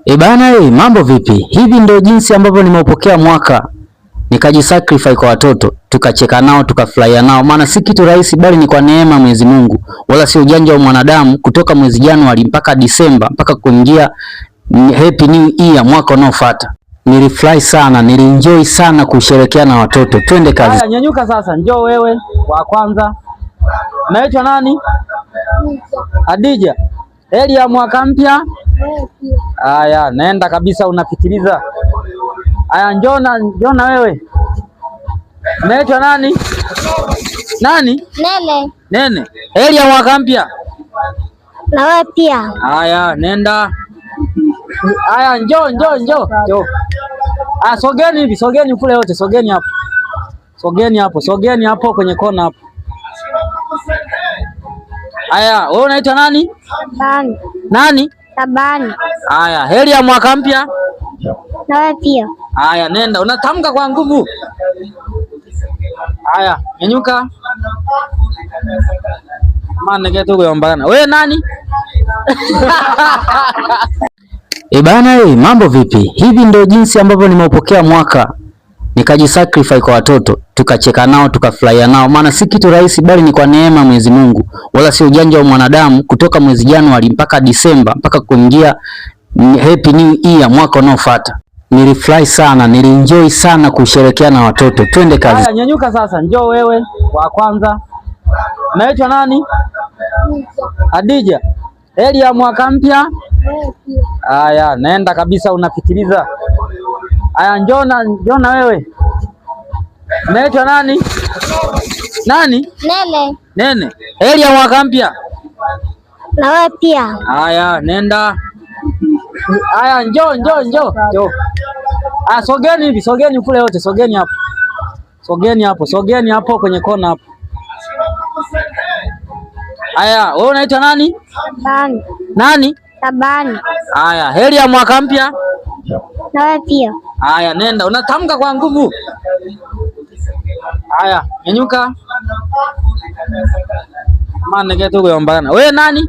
Bana, mambo vipi? Hivi ndio jinsi ambavyo nimeupokea mwaka, nikajisacrifice kwa watoto, tukacheka nao, tukafurahia nao, maana si kitu rahisi, bali ni kwa neema Mwenyezi Mungu, wala si ujanja wa mwanadamu. Kutoka mwezi Januari mpaka Disemba mpaka kuingia Happy New Year mwaka unaofuata, nilifurahi sana, nilienjoy sana kusherehekea na watoto. Twende kazi. Haya, nyanyuka sasa, njoo wewe wa kwanza. Naitwa nani? Hadija. Heri ya mwaka mpya. Haya, nenda kabisa, unapitiliza. Haya, njoo na wewe. Naitwa nani? Nani? Nene. Heri ya mwaka mpya. Na wewe pia. Haya, nenda. Haya, njoo. Ah, sogeni hivi, sogeni kule wote, sogeni hapo. Sogeni hapo kwenye kona hapo. Haya, wewe unaitwa nani? Tabani. Nani? Tabani. Haya, heri ya mwaka mpya. Na wewe pia. Haya, nenda, unatamka kwa nguvu. Haya, nyanyuka. Maana geto kuyombana. Wewe nani? Bana, mambo vipi? Hivi ndio jinsi ambavyo nimeupokea mwaka, nikajisacrifice kwa watoto, tukacheka nao, tukafurahia nao, maana si kitu rahisi, bali ni kwa neema Mwenyezi Mungu, wala si ujanja wa mwanadamu. Kutoka mwezi Januari mpaka Disemba mpaka kuingia Happy New Year mwaka unaofuata, nilifurahi sana, nilienjoy sana kusherehekea na watoto. Twende kazi. Haya, nyanyuka sasa, njoo wewe wa kwanza. Naitwa nani? Hadija. Heri ya mwaka mpya. Haya, nenda kabisa, unapitiliza. Haya, njoo na wewe. Naitwa nani? Nani? Nene. Heri ya mwaka mpya. Na wewe pia. Haya, nenda. Haya, njoo. Ah, sogeni hivi, sogeni kule wote, sogeni hapo. Sogeni hapo kwenye kona hapo. Haya, wewe unaitwa nani? Tabani. Nani? Tabani. Haya, heri ya mwaka mpya. Na wewe pia. Haya, nenda, unatamka kwa nguvu. Haya, nyanyuka. Maana geto kuyombana. Wewe nani?